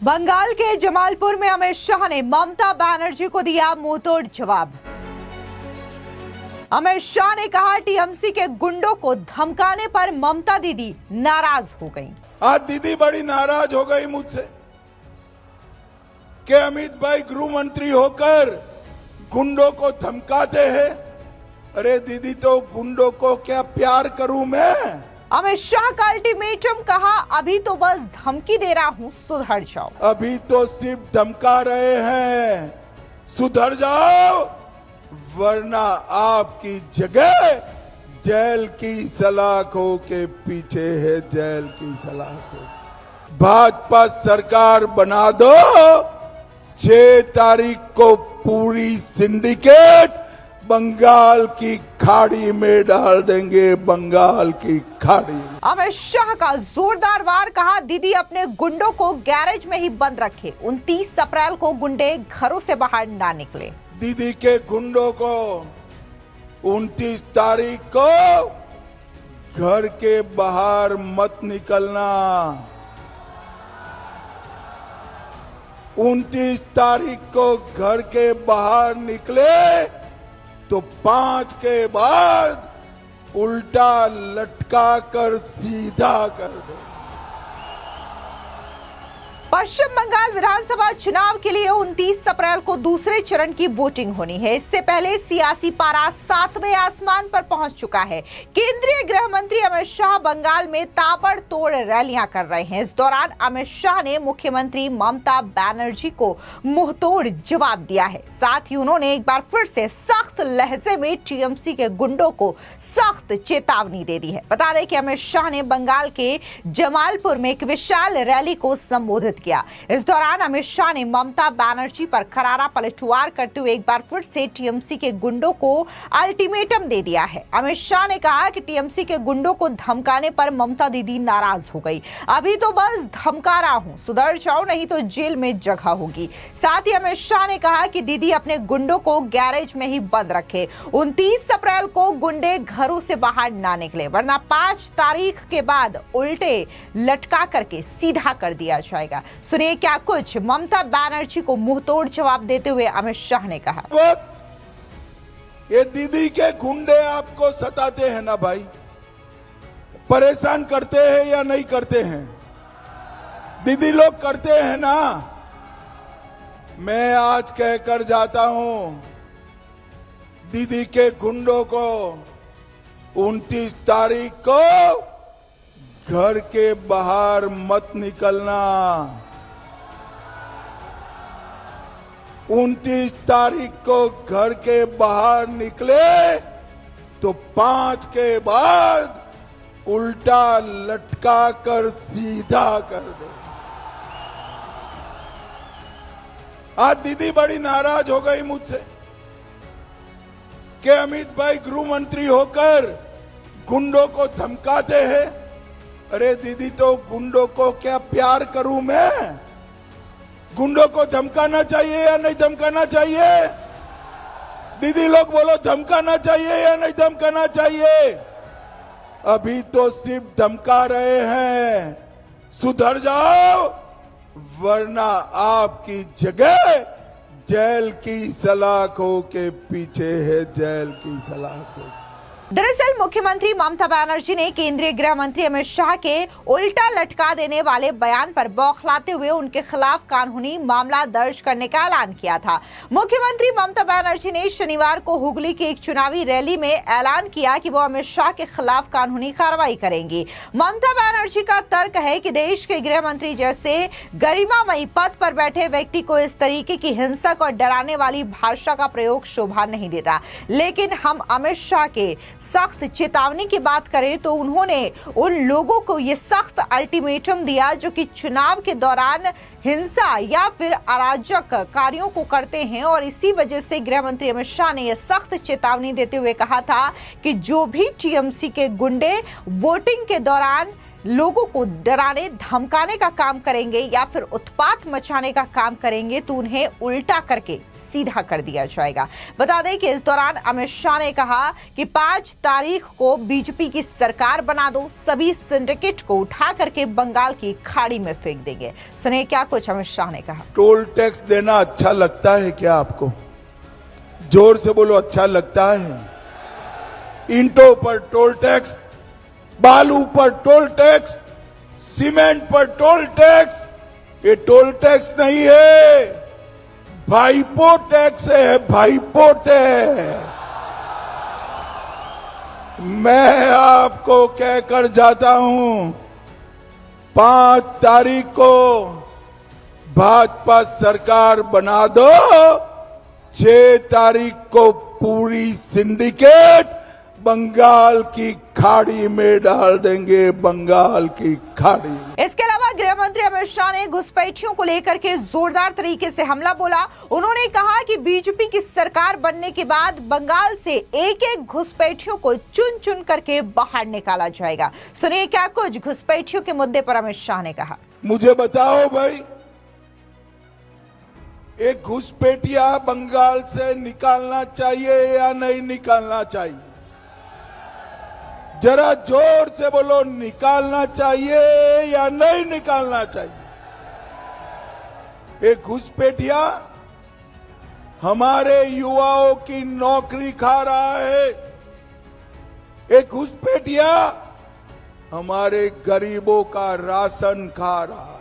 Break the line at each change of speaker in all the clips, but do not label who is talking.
बंगाल के जमालपुर में अमित शाह ने ममता बनर्जी को दिया मुंहतोड़ जवाब। अमित शाह ने कहा टीएमसी के गुंडों को धमकाने पर ममता दीदी नाराज हो गईं।
आज दीदी बड़ी नाराज हो गई मुझसे कि अमित भाई गृह मंत्री होकर गुंडों को धमकाते हैं। अरे दीदी, तो गुंडों को क्या प्यार करूं मैं?
अमित शाह का अल्टीमेटम, कहा अभी तो बस धमकी दे रहा हूं, सुधर जाओ।
अभी तो सिर्फ धमका रहे हैं, सुधर जाओ वरना आपकी जगह जेल की सलाखों के पीछे है, जेल की सलाखों। भाजपा सरकार बना दो, 6 तारीख को पूरी सिंडिकेट बंगाल की खाड़ी में डाल देंगे, बंगाल की खाड़ी।
अमित शाह का जोरदार वार, कहा दीदी अपने गुंडों को गैरेज में ही बंद रखे, 29 अप्रैल को गुंडे घरों से बाहर ना निकले।
दीदी के गुंडों को 29 तारीख को घर के बाहर मत निकलना। 29 तारीख को घर के बाहर निकले तो 5 के बाद उल्टा लटका कर सीधा कर दो।
पश्चिम बंगाल विधानसभा चुनाव के लिए 29 अप्रैल को दूसरे चरण की वोटिंग होनी है। इससे पहले सियासी पारा 7वें आसमान पर पहुंच चुका है। केंद्रीय गृह मंत्री अमित शाह बंगाल में ताबड़तोड़ रैलियां कर रहे हैं। इस दौरान अमित शाह ने मुख्यमंत्री ममता बनर्जी को मुंहतोड़ जवाब दिया है। साथ ही उन्होंने एक बार फिर से सख्त लहजे में टीएमसी के गुंडों को सख्त चेतावनी दे दी है। बता दें कि अमित शाह ने बंगाल के जमालपुर में एक विशाल रैली को संबोधित किया। इस दौरान अमित शाह ने ममता बनर्जी पर करारा पलटवार करते हुए एक बार फिर से टीएमसी के गुंडों को अल्टीमेटम दे दिया है। अमित शाह ने कहा कि टीएमसी के गुंडों को धमकाने पर ममता दीदी नाराज हो गई। अभी तो बस धमका रहा हूं, सुधर जाओ नहीं तो जेल में जगह होगी। साथ ही अमित शाह ने कहा कि दीदी अपने गुंडों को गैरेज में ही बंद रखे, 29 अप्रैल को गुंडे घरों से बाहर ना निकले वरना 5 तारीख के बाद उल्टे लटका करके सीधा कर दिया जाएगा। सुनिए क्या कुछ ममता बनर्जी को मुंहतोड़ जवाब देते हुए अमित शाह ने कहा।
ये दीदी के गुंडे आपको सताते हैं ना भाई, परेशान करते हैं या नहीं करते हैं? दीदी लोग करते हैं ना। मैं आज कहकर जाता हूं, दीदी के गुंडों को 29 तारीख को घर के बाहर मत निकलना। 29 तारीख को घर के बाहर निकले तो 5 के बाद उल्टा लटका कर सीधा कर दो। आज दीदी बड़ी नाराज हो गई मुझसे कि अमित भाई गृह मंत्री होकर गुंडों को धमकाते हैं। अरे दीदी, तो गुंडों को क्या प्यार करूं मैं? गुंडों को धमकाना चाहिए या नहीं धमकाना चाहिए? दीदी लोग बोलो, धमकाना चाहिए या नहीं धमकाना चाहिए? अभी तो सिर्फ धमका रहे हैं, सुधर जाओ वरना आपकी जगह जेल की सलाखों के पीछे है, जेल की सलाखों।
दरअसल मुख्यमंत्री ममता बनर्जी ने केंद्रीय गृह मंत्री अमित शाह के उल्टा लटका देने वाले बयान पर बौखलाते हुए उनके खिलाफ कानूनी मामला दर्ज करने का ऐलान किया था। मुख्यमंत्री ममता बनर्जी ने शनिवार को हुगली की एक चुनावी रैली में ऐलान किया कि वो अमित शाह के खिलाफ कानूनी कार्रवाई करेंगी। ममता बनर्जी का तर्क है कि देश के गृह मंत्री जैसे गरिमामयी पद पर बैठे व्यक्ति को इस तरीके की हिंसक और डराने वाली भाषा का प्रयोग शोभा नहीं देता। लेकिन हम अमित शाह के सख्त चेतावनी की बात करें तो उन्होंने उन लोगों को ये सख्त अल्टीमेटम दिया जो कि चुनाव के दौरान हिंसा या फिर अराजक कार्यों को करते हैं, और इसी वजह से गृह मंत्री अमित शाह ने यह सख्त चेतावनी देते हुए कहा था कि जो भी टीएमसी के गुंडे वोटिंग के दौरान लोगों को डराने धमकाने का काम करेंगे या फिर उत्पात मचाने का काम करेंगे तो उन्हें उल्टा करके सीधा कर दिया जाएगा। बता दें कि इस दौरान अमित शाह ने कहा कि 5 तारीख को बीजेपी की सरकार बना दो, सभी सिंडिकेट को उठा करके बंगाल की खाड़ी में फेंक देंगे। सुनिए क्या कुछ अमित शाह ने कहा।
टोल टैक्स देना अच्छा लगता है क्या आपको? जोर से बोलो, अच्छा लगता है? ईंटों पर टोल टैक्स, बालू पर टोल टैक्स, सीमेंट पर टोल टैक्स, ये टोल टैक्स नहीं है, भाईपो टैक्स है, भाईपो टैक्स। मैं आपको कहकर जाता हूं, 5 तारीख को भाजपा सरकार बना दो, 6 तारीख को पूरी सिंडिकेट बंगाल की खाड़ी में डाल देंगे, बंगाल की खाड़ी में।
इसके अलावा गृह मंत्री अमित शाह ने घुसपैठियों को लेकर के जोरदार तरीके से हमला बोला। उन्होंने कहा कि बीजेपी की सरकार बनने के बाद बंगाल से एक-एक घुसपैठियों को चुन चुन करके बाहर निकाला जाएगा। सुनिए क्या कुछ घुसपैठियों के मुद्दे पर अमित शाह ने कहा।
मुझे बताओ भाई, एक घुसपैठिया बंगाल से निकालना चाहिए या नहीं निकालना चाहिए? जरा जोर से बोलो, निकालना चाहिए या नहीं निकालना चाहिए? एक घुसपैठिया हमारे युवाओं की नौकरी खा रहा है, एक घुसपैठिया हमारे गरीबों का राशन खा रहा है।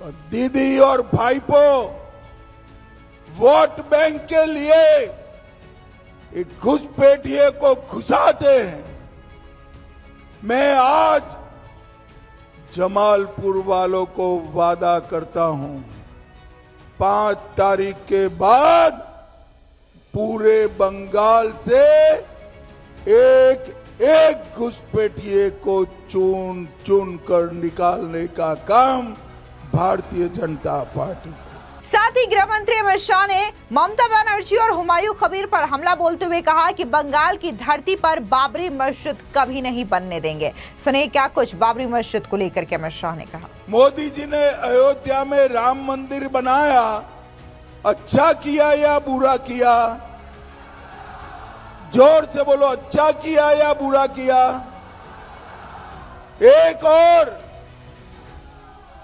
और दीदी और भाईपो वोट बैंक के लिए एक घुसपैठिए को घुसाते हैं। मैं आज जमालपुर वालों को वादा करता हूं, 5 तारीख के बाद पूरे बंगाल से एक घुसपैठिए को चुन चुन कर निकालने का काम भारतीय जनता पार्टी।
साथ ही गृह मंत्री अमित शाह ने ममता बनर्जी और हुमायूं कबीर पर हमला बोलते हुए कहा कि बंगाल की धरती पर बाबरी मस्जिद कभी नहीं बनने देंगे। सुनिए क्या कुछ बाबरी मस्जिद को लेकर के अमित शाह ने कहा।
मोदी जी ने अयोध्या में राम मंदिर बनाया, अच्छा किया या बुरा किया? जोर से बोलो, अच्छा किया या बुरा किया? एक और,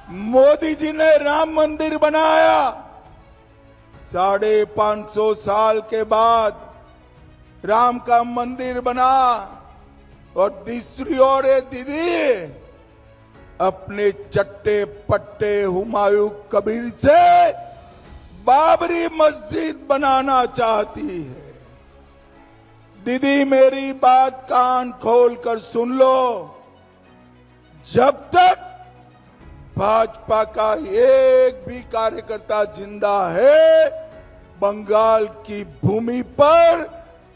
मोदी जी ने राम मंदिर बनाया, 550 साल के बाद राम का मंदिर बना, और दूसरी ओर दीदी अपने चट्टे पट्टे हुमायूं कबीर से बाबरी मस्जिद बनाना चाहती है। दीदी मेरी बात कान खोल कर सुन लो, जब तक भाजपा का एक भी कार्यकर्ता जिंदा है, बंगाल की भूमि पर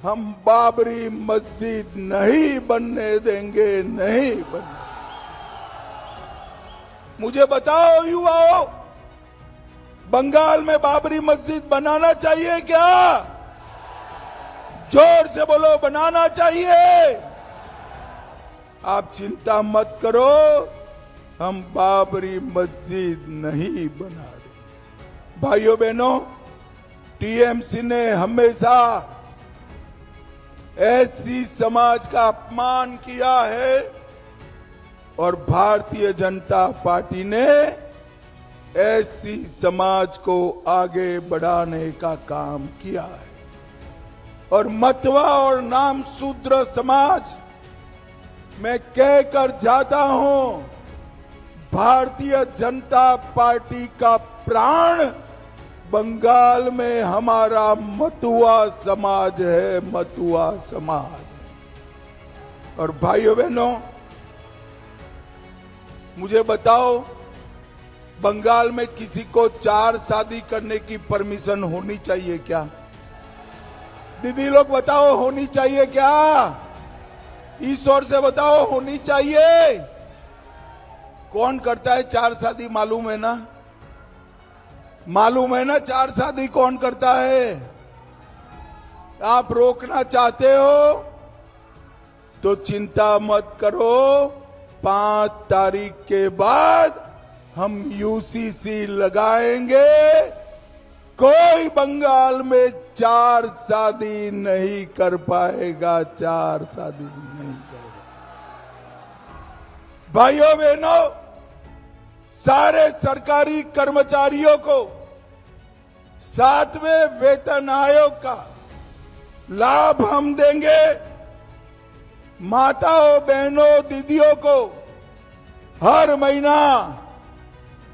हम बाबरी मस्जिद नहीं बनने देंगे, नहीं बनने। मुझे बताओ युवाओं, बंगाल में बाबरी मस्जिद बनाना चाहिए क्या? जोर से बोलो, बनाना चाहिए? आप चिंता मत करो, हम बाबरी मस्जिद नहीं बना रहे। भाइयों बहनों, टीएमसी ने हमेशा एससी समाज का अपमान किया है और भारतीय जनता पार्टी ने एससी समाज को आगे बढ़ाने का काम किया है। और मतवा और नाम शूद्र समाज, मैं कहकर जाता हूं, भारतीय जनता पार्टी का प्राण बंगाल में हमारा मतुआ समाज है, मतुआ समाज। और भाइयों बहनों, मुझे बताओ, बंगाल में किसी को 4 शादी करने की परमिशन होनी चाहिए क्या? दीदी लोग बताओ, होनी चाहिए क्या? इस ओर से बताओ, होनी चाहिए? कौन करता है 4 शादी? मालूम है ना? मालूम है ना 4 शादी कौन करता है? आप रोकना चाहते हो तो चिंता मत करो, 5 तारीख के बाद हम यूसीसी लगाएंगे। कोई बंगाल में 4 शादी नहीं कर पाएगा, 4 शादी नहीं करेगा। भाइयों बहनों, सारे सरकारी कर्मचारियों को 7वें वेतन आयोग का लाभ हम देंगे। माताओं, बहनों, दीदियों को हर महीना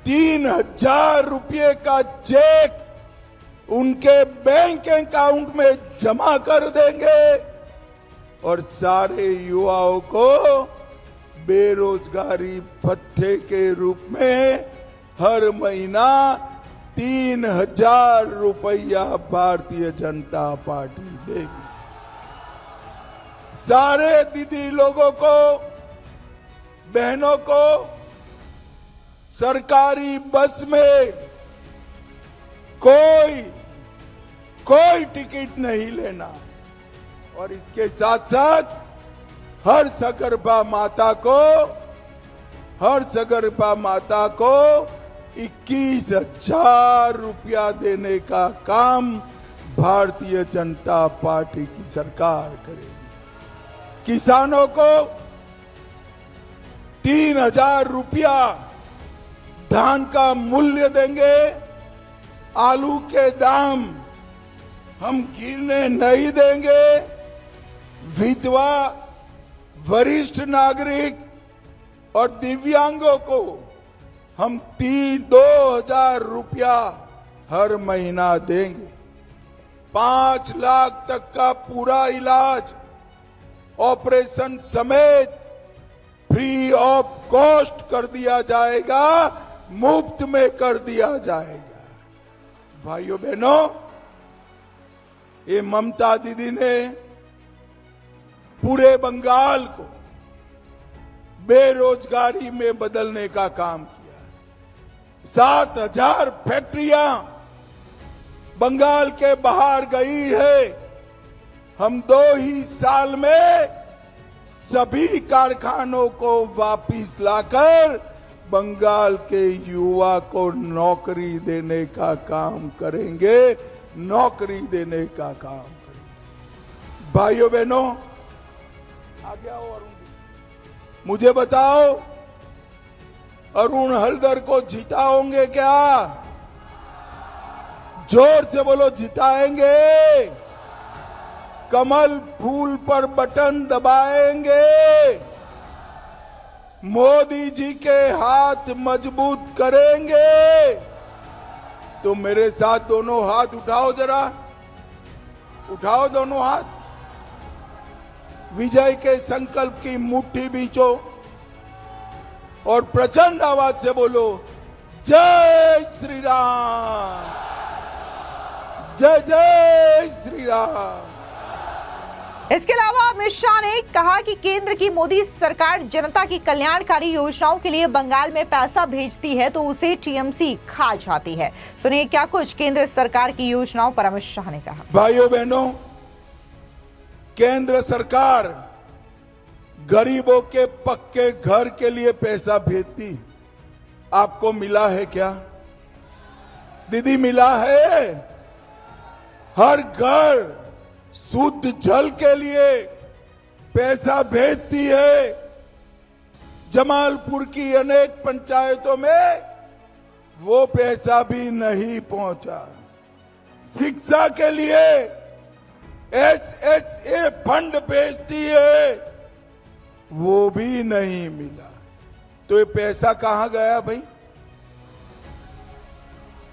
3,000 रुपये का चेक उनके बैंक अकाउंट में जमा कर देंगे और सारे युवाओं को बेरोजगारी भत्ते के रूप में हर महीना 3,000 रुपया भारतीय जनता पार्टी देगी। सारे दीदी लोगों को, बहनों को सरकारी बस में कोई टिकट नहीं लेना और इसके साथ साथ हर सगर्भा माता को 21,000 रुपया देने का काम भारतीय जनता पार्टी की सरकार करेगी। किसानों को 3,000 रुपया धान का मूल्य देंगे। आलू के दाम हम गिरने नहीं देंगे। विधवा, वरिष्ठ नागरिक और दिव्यांगों को हम 2,000 रुपया हर महीना देंगे। 5 लाख तक का पूरा इलाज ऑपरेशन समेत फ्री ऑफ कॉस्ट कर दिया जाएगा, मुफ्त में कर दिया जाएगा। भाइयों बहनों, ये ममता दीदी ने पूरे बंगाल को बेरोजगारी में बदलने का काम किया। 7,000 फैक्ट्रियां बंगाल के बाहर गई है। हम 2 ही साल में सभी कारखानों को वापिस लाकर बंगाल के युवा को नौकरी देने का काम करेंगे, नौकरी देने का काम करेंगे। भाइयों बहनों, आगे आओ अरुण जी, मुझे बताओ, अरुण हलदर को जिताओगे क्या? जोर से बोलो, जिताएंगे। कमल फूल पर बटन दबाएंगे। मोदी जी के हाथ मजबूत करेंगे। तो मेरे साथ दोनों हाथ उठाओ, जरा उठाओ दोनों हाथ। विजय के संकल्प की मुट्ठी बींचो और प्रचंड आवाज से बोलो, जय श्री राम, जय जय श्री राम।
इसके अलावा अमित शाह ने कहा कि केंद्र की मोदी सरकार जनता की कल्याणकारी योजनाओं के लिए बंगाल में पैसा भेजती है तो उसे टीएमसी खा जाती है। सुनिए क्या कुछ केंद्र सरकार की योजनाओं पर अमित शाह ने कहा।
भाइयों बहनों, केंद्र सरकार गरीबों के पक्के घर के लिए पैसा भेजती, आपको मिला है क्या? दीदी, मिला है? हर घर शुद्ध जल के लिए पैसा भेजती है। जमालपुर की अनेक पंचायतों में वो पैसा भी नहीं पहुंचा। शिक्षा के लिए एसएसए फंड भेजती है, वो भी नहीं मिला। तो ये पैसा कहां गया भाई?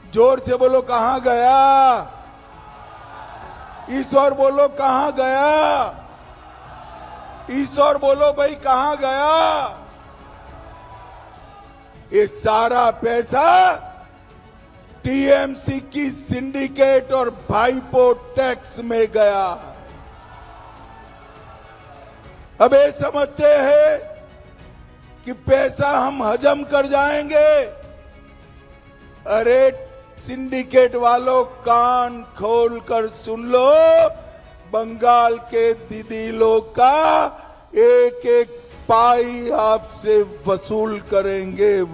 जोर से बोलो, कहां गया? ईश्वर बोलो, कहां गया? ईश्वर बोलो भाई, कहां गया? ये सारा पैसा टीएमसी की सिंडिकेट और भाईपो टैक्स में गया। अब ये समझते हैं कि पैसा हम हजम कर जाएंगे। अरे सिंडिकेट वालों, कान खोल कर सुन लो, बंगाल के दीदी लोग का एक एक पाई आपसे वसूल करेंगे,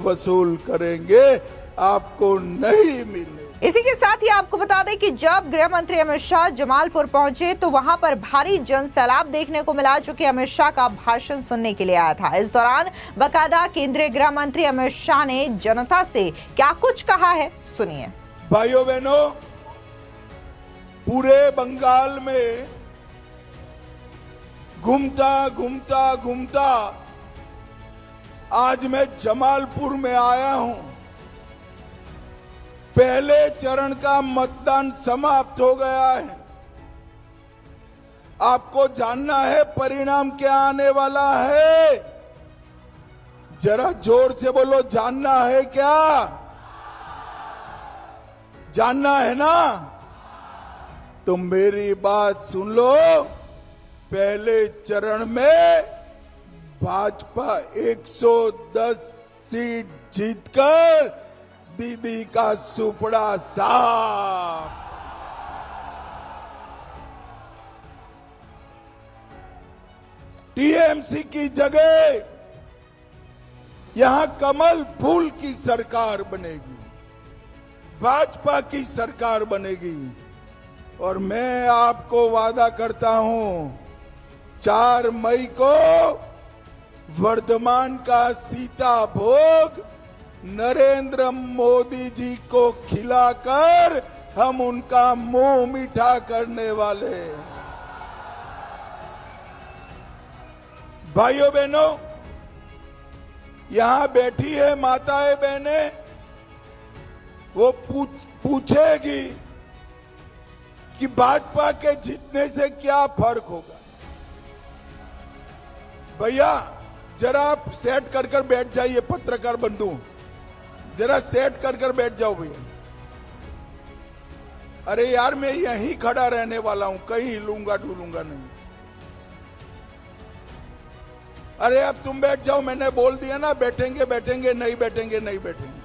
आपको नहीं मिले।
इसी के साथ ही आपको बता दें कि जब गृह मंत्री अमित शाह जमालपुर पहुंचे तो वहां पर भारी जन सैलाब देखने को मिला, जो कि अमित शाह का भाषण सुनने के लिए आया था। इस दौरान बाकायदा केंद्रीय गृह मंत्री अमित शाह ने जनता से क्या कुछ कहा है, सुनिए।
भाइयों बहनों, पूरे बंगाल में घूमता आज मैं जमालपुर में आया हूं। पहले चरण का मतदान समाप्त हो गया है। आपको जानना है परिणाम क्या आने वाला है? जरा जोर से बोलो, जानना है क्या? जानना है ना? तो मेरी बात सुन लो। पहले चरण में भाजपा 110 सीट जीतकर दीदी का सुपड़ा साफ। टीएमसी की जगह यहां कमल फूल की सरकार बनेगी, भाजपा की सरकार बनेगी। और मैं आपको वादा करता हूं, 4 मई को वर्धमान का सीता भोग नरेंद्र मोदी जी को खिलाकर हम उनका मुंह मीठा करने वाले। भाइयों बहनों, यहां बैठी है माताएं बहनें, वो पूछेगी कि भाजपा के जीतने से क्या फर्क होगा। भैया जरा आप सेट कर बैठ जाइए, पत्रकार बंधु, जरा सेट कर बैठ जाओ भैया। अरे यार, मैं यहीं खड़ा रहने वाला हूं, कहीं हिलूंगा डुलूंगा नहीं। अरे अब तुम बैठ जाओ, मैंने बोल दिया ना, बैठेंगे बैठेंगे, नहीं बैठेंगे नहीं बैठेंगे।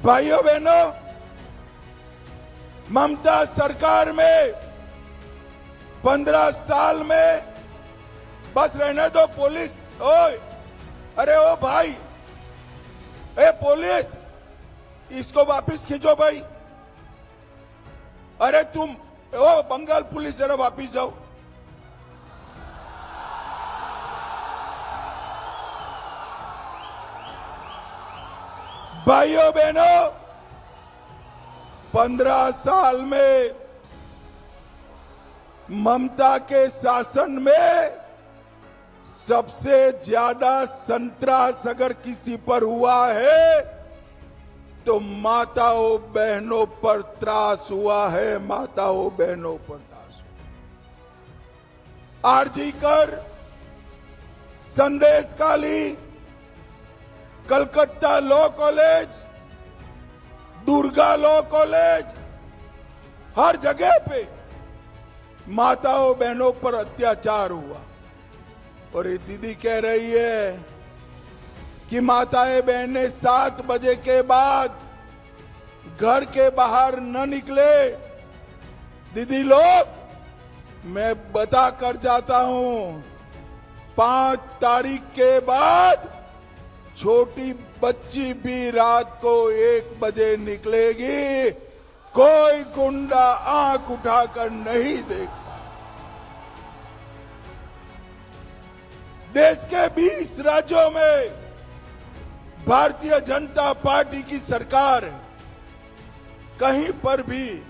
भाइयों बहनों, ममता सरकार में 15 साल में बस रहने दो पुलिस। ओए, अरे ओ भाई, ए पुलिस, इसको वापिस खींचो भाई। अरे तुम, ओ बंगाल पुलिस, जरा वापिस जाओ। भाइयों बहनों, 15 साल में ममता के शासन में सबसे ज्यादा संतरास अगर किसी पर हुआ है तो माताओं बहनों पर त्रास हुआ है, माताओं बहनों पर त्रास हुआ। RG Kar, Sandeshkhali, Calcutta law college, Durga law college, हर जगह पे माताओं बहनों पर अत्याचार हुआ। और ये दीदी कह रही है कि माताएं बहनें 7 बजे के बाद घर के बाहर न निकले। दीदी लोग, मैं बता कर जाता हूं, 5 तारीख के बाद छोटी बच्ची भी रात को 1 बजे निकलेगी, कोई गुंडा आंख उठाकर नहीं देखता। देश के 20 राज्यों में भारतीय जनता पार्टी की सरकार है। कहीं पर भी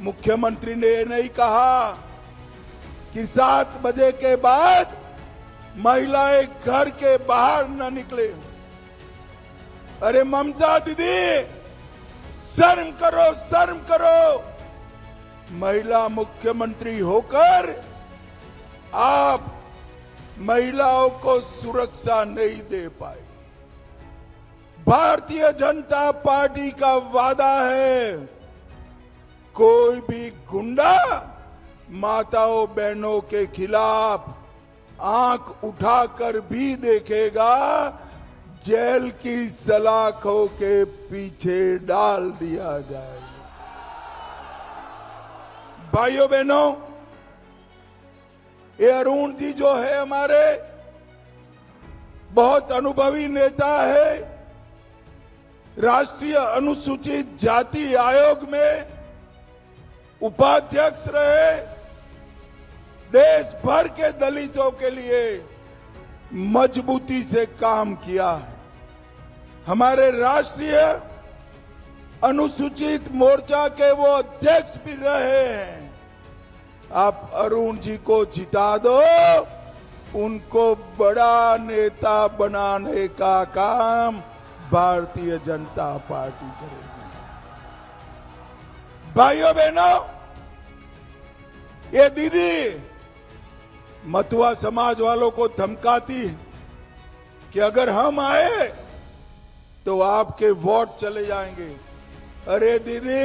मुख्यमंत्री ने यह नहीं कहा कि 7 बजे के बाद महिलाएं घर के बाहर न निकले। अरे ममता दीदी, शर्म करो, शर्म करो। महिला मुख्यमंत्री होकर आप महिलाओं को सुरक्षा नहीं दे पाए। भारतीय जनता पार्टी का वादा है, कोई भी गुंडा माताओं बहनों के खिलाफ आंख उठाकर भी देखेगा, जेल की सलाखों के पीछे डाल दिया जाएगा। भाइयों बहनों, ये अरुण जी जो है हमारे बहुत अनुभवी नेता है, राष्ट्रीय अनुसूचित जाति आयोग में उपाध्यक्ष रहे, देश भर के दलितों के लिए मजबूती से काम किया है। हमारे राष्ट्रीय अनुसूचित मोर्चा के वो अध्यक्ष भी रहे हैं। आप अरुण जी को जिता दो, उनको बड़ा नेता बनाने का काम भारतीय जनता पार्टी करेगी। भाइयों बहनों, ये दीदी मतुआ समाज वालों को धमकाती है कि अगर हम आए तो आपके वोट चले जाएंगे। अरे दीदी,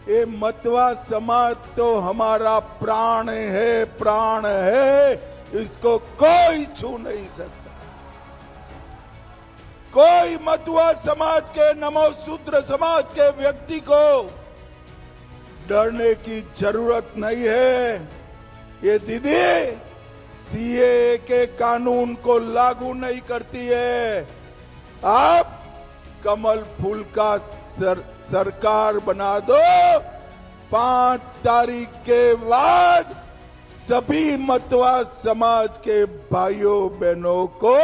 ये मतुआ समाज तो हमारा प्राण है, प्राण है, इसको कोई छू नहीं सकता। कोई मतुआ समाज के, नमोशूद्र समाज के व्यक्ति को डरने की जरूरत नहीं है। ये दीदी सीएए के कानून को लागू नहीं करती है। आप कमल फूल का सरकार बना दो, 5 तारीख के बाद सभी मतुआ समाज के भाइयों बहनों को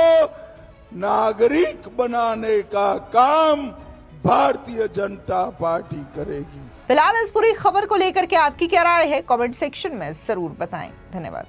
नागरिक बनाने का काम भारतीय जनता पार्टी करेगी।
फिलहाल इस पूरी खबर को लेकर के आपकी क्या राय है, कमेंट सेक्शन में जरूर बताएं। धन्यवाद।